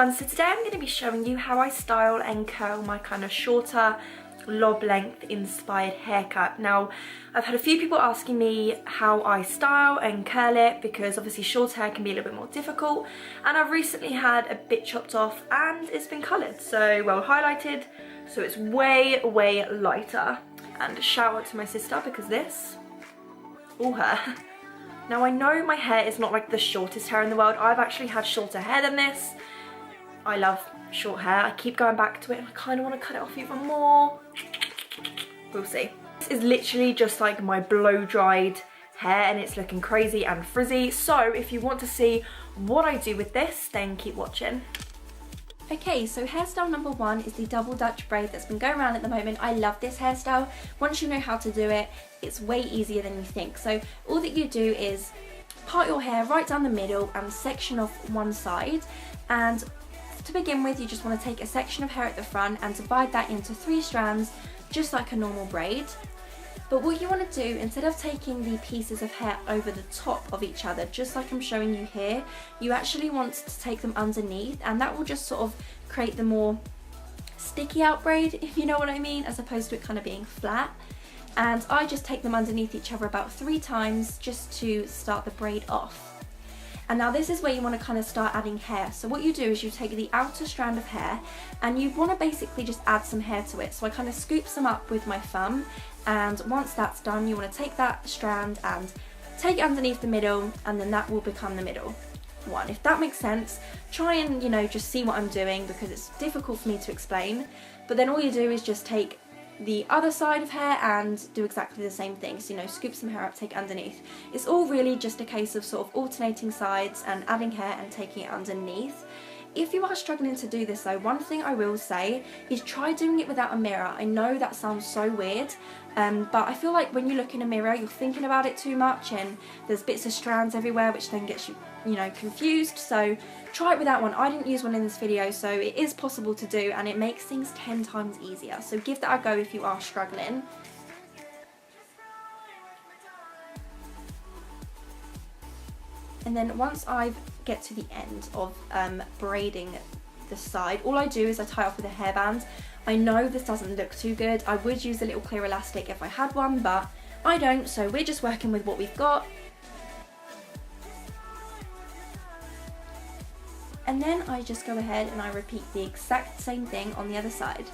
everyone, so today I'm going to be showing you how I style and curl my kind of shorter lob length inspired haircut. Now I've had a few people asking me how I style and curl it because obviously short hair can be a little bit more difficult, and I've recently had a bit chopped off and it's been coloured, so well highlighted, so it's way lighter. And shout out to my sister because this, all her. Now I know my hair is not like the shortest hair in the world. I've actually had shorter hair than this. I love short hair. I keep going back to it and I kind of want to cut it off even more. We'll see. This is literally just like my blow dried hair and it's looking crazy and frizzy. So if you want to see what I do with this, then keep watching. Okay, so hairstyle number one is the double Dutch braid that's been going around at the moment. I love this hairstyle. Once you know how to do it, it's way easier than you think. So all that you do is part your hair right down the middle and section off one side. And to begin with, you just want to take a section of hair at the front and divide that into 3 strands, just like a normal braid. But what you want to do, instead of taking the pieces of hair over the top of each other, just like I'm showing you here, you actually want to take them underneath, and that will just sort of create the more sticky out braid, if you know what I mean, as opposed to it kind of being flat. And I just take them underneath each other about 3 times just to start the braid off. And now this is where you want to kind of start adding hair. So what you do is you take the outer strand of hair and you want to basically just add some hair to it. So I kind of scoop some up with my thumb, and once that's done you want to take that strand and take it underneath the middle, and then that will become the middle one. If that makes sense, try and, you know, just see what I'm doing because it's difficult for me to explain. But then all you do is just take the other side of hair and do exactly the same thing. So, you know, scoop some hair up, take it underneath. It's all really just a case of sort of alternating sides and adding hair and taking it underneath. If you are struggling to do this though, one thing I will say is try doing it without a mirror. I know that sounds so weird, but I feel like when you look in a mirror you're thinking about it too much and there's bits of strands everywhere which then gets you, you know, confused. So try it without one. I didn't use one in this video, so it is possible to do and it makes things 10 times easier. So give that a go if you are struggling. And then once I get to the end of braiding the side, all I do is I tie off with a hairband. I know this doesn't look too good. I would use a little clear elastic if I had one, but I don't, so we're just working with what we've got. And then I just go ahead and I repeat the exact same thing on the other side.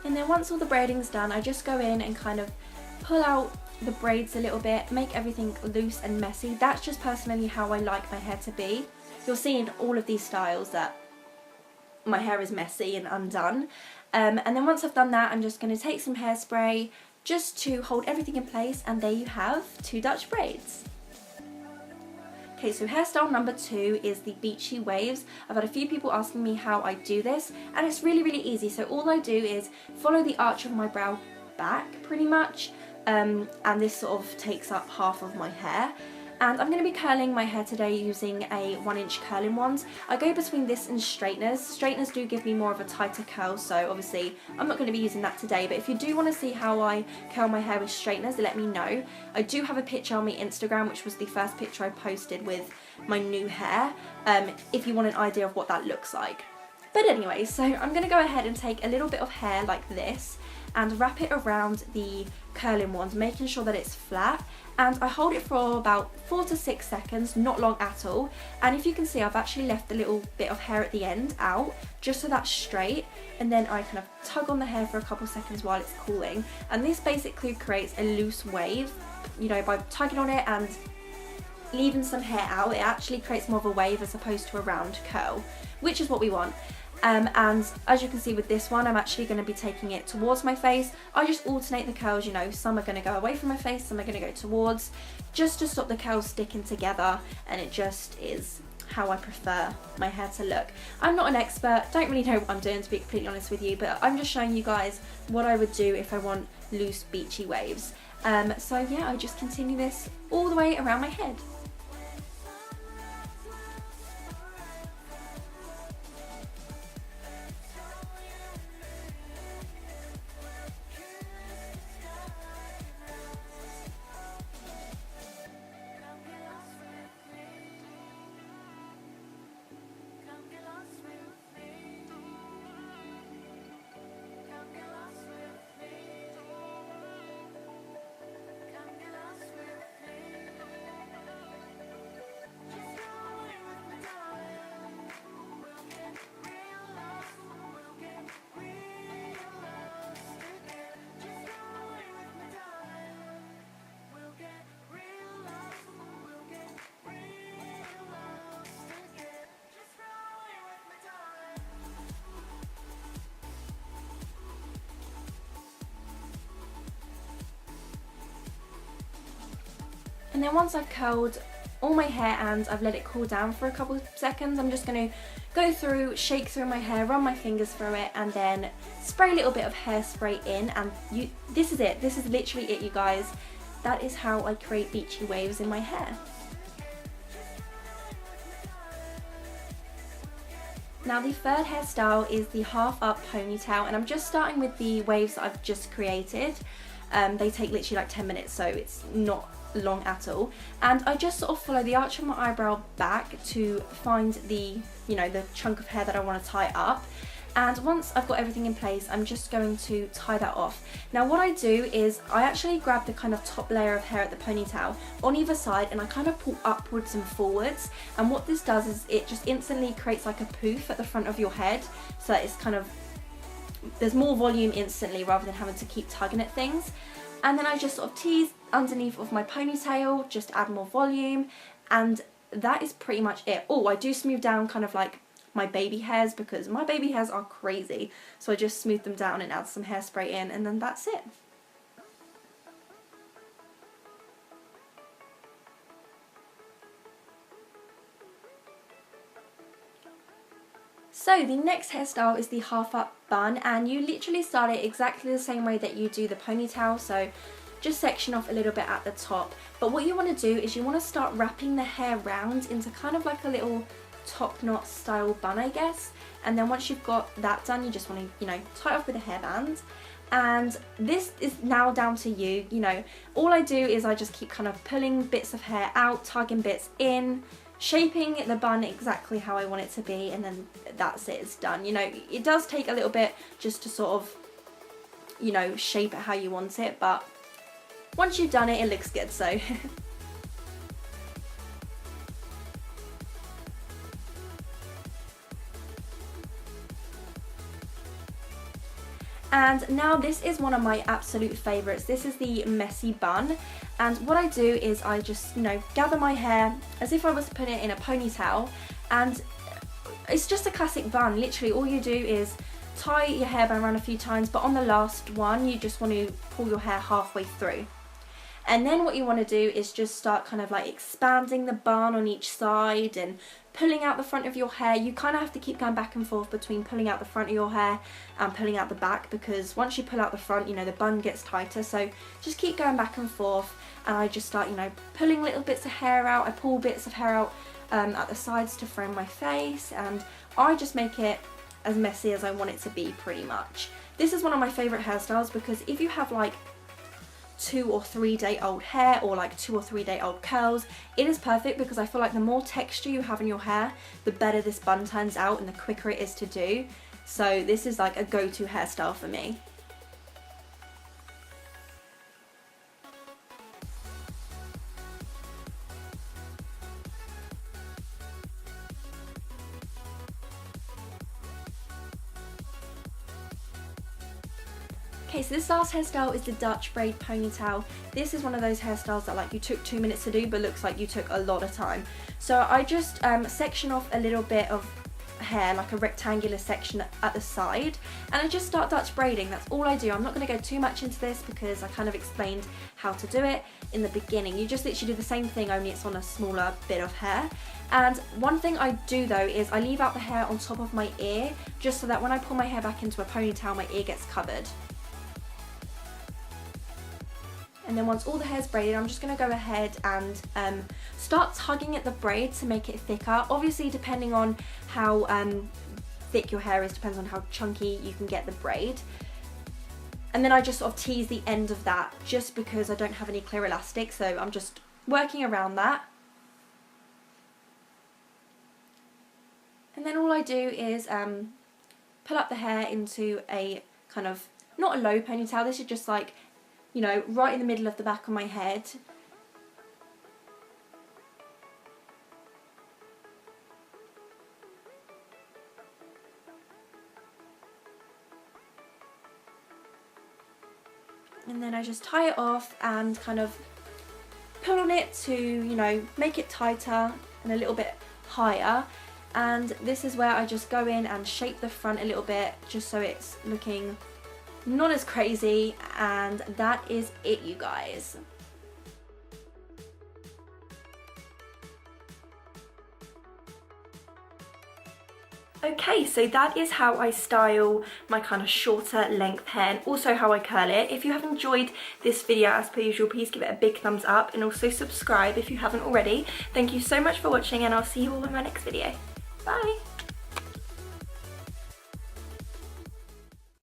And then once all the braiding's done, I just go in and kind of pull out the braids a little bit, make everything loose and messy. That's just personally how I like my hair to be. You'll see in all of these styles that my hair is messy and undone. And then once I've done that, I'm just going to take some hairspray just to hold everything in place, and there you have 2 Dutch braids. Okay, so hairstyle number 2 is the beachy waves. I've had a few people asking me how I do this, and it's really easy. So all I do is follow the arch of my brow back pretty much, and this sort of takes up half of my hair. And I'm going to be curling my hair today using a 1-inch curling wand. I go between this and straighteners. Straighteners do give me more of a tighter curl, so obviously I'm not going to be using that today. But if you do want to see how I curl my hair with straighteners, let me know. I do have a picture on my Instagram, which was the first picture I posted with my new hair, if you want an idea of what that looks like. But anyway, so I'm going to go ahead and take a little bit of hair like this and wrap it around the curling wand, making sure that it's flat, and I hold it for about 4 to 6 seconds, not long at all. And if you can see, I've actually left a little bit of hair at the end out just so that's straight, and then I kind of tug on the hair for a couple seconds while it's cooling, and this basically creates a loose wave. You know, by tugging on it and leaving some hair out, it actually creates more of a wave as opposed to a round curl, which is what we want. And as you can see with this one, I'm actually going to be taking it towards my face. I just alternate the curls, you know, some are going to go away from my face, some are going to go towards, just to stop the curls sticking together, and it just is how I prefer my hair to look. I'm not an expert, don't really know what I'm doing to be completely honest with you, but I'm just showing you guys what I would do if I want loose beachy waves. So yeah, I just continue this all the way around my head. And then once I've curled all my hair and I've let it cool down for a couple of seconds, I'm just going to go through, shake through my hair, run my fingers through it, and then spray a little bit of hairspray in. And this is it. This is literally it, you guys. That is how I create beachy waves in my hair. Now the third hairstyle is the half up ponytail, and I'm just starting with the waves that I've just created. They take literally like 10 minutes, so it's not long at all. And I just sort of follow the arch of my eyebrow back to find the, you know, the chunk of hair that I want to tie up. And once I've got everything in place, I'm just going to tie that off. Now what I do is I actually grab the kind of top layer of hair at the ponytail on either side, and I kind of pull upwards and forwards. And what this does is it just instantly creates like a poof at the front of your head, so that it's kind of, there's more volume instantly rather than having to keep tugging at things. And then I just sort of tease underneath of my ponytail, just add more volume, and that is pretty much it. Oh, I do smooth down kind of like my baby hairs, because my baby hairs are crazy, so I just smooth them down and add some hairspray in, and then that's it. So the next hairstyle is the half up bun, and you literally start it exactly the same way that you do the ponytail, so just section off a little bit at the top. But what you want to do is you want to start wrapping the hair round into kind of like a little top knot style bun, I guess. And then once you've got that done, you just want to, you know, tie off with a hairband. And this is now down to you. You know, all I do is I just keep kind of pulling bits of hair out, tugging bits in, shaping the bun exactly how I want it to be, and then that's it, it's done. You know, it does take a little bit just to sort of, you know, shape it how you want it, but once you've done it, it looks good, so. And now this is one of my absolute favourites. This is the messy bun, and what I do is I just, you know, gather my hair as if I was putting it in a ponytail, and it's just a classic bun. Literally all you do is tie your hairband around a few times, but on the last one you just want to pull your hair halfway through. And then what you want to do is just start kind of like expanding the bun on each side and pulling out the front of your hair. You kind of have to keep going back and forth between pulling out the front of your hair and pulling out the back, because once you pull out the front, you know, the bun gets tighter. So just keep going back and forth, and I just start, you know, pulling little bits of hair out. I pull bits of hair out at the sides to frame my face, and I just make it as messy as I want it to be, pretty much. This is one of my favourite hairstyles, because if you have like 2 or 3 day old hair, or like 2 or 3 day old curls, it is perfect, because I feel like the more texture you have in your hair, the better this bun turns out and the quicker it is to do. So this is like a go-to hairstyle for me. Okay, so this last hairstyle is the Dutch braid ponytail. This is one of those hairstyles that like you took 2 minutes to do, but looks like you took a lot of time. So I just section off a little bit of hair, like a rectangular section at the side, and I just start Dutch braiding. That's all I do. I'm not going to go too much into this because I kind of explained how to do it in the beginning. You just literally do the same thing, only it's on a smaller bit of hair. And one thing I do though is I leave out the hair on top of my ear, just so that when I pull my hair back into a ponytail, my ear gets covered. And then once all the hair's braided, I'm just going to go ahead and start tugging at the braid to make it thicker. Obviously, depending on how thick your hair is, depends on how chunky you can get the braid. And then I just sort of tease the end of that, just because I don't have any clear elastic, so I'm just working around that. And then all I do is pull up the hair into a kind of, not a low ponytail, this is just like, you know, right in the middle of the back of my head. And then I just tie it off and kind of pull on it to, you know, make it tighter and a little bit higher. And this is where I just go in and shape the front a little bit, just so it's looking not as crazy. And that is it, you guys. Okay, so that is how I style my kind of shorter length hair, and also how I curl it. If you have enjoyed this video, as per usual, please give it a big thumbs up and also subscribe if you haven't already. Thank you so much for watching, and I'll see you all in my next video. Bye!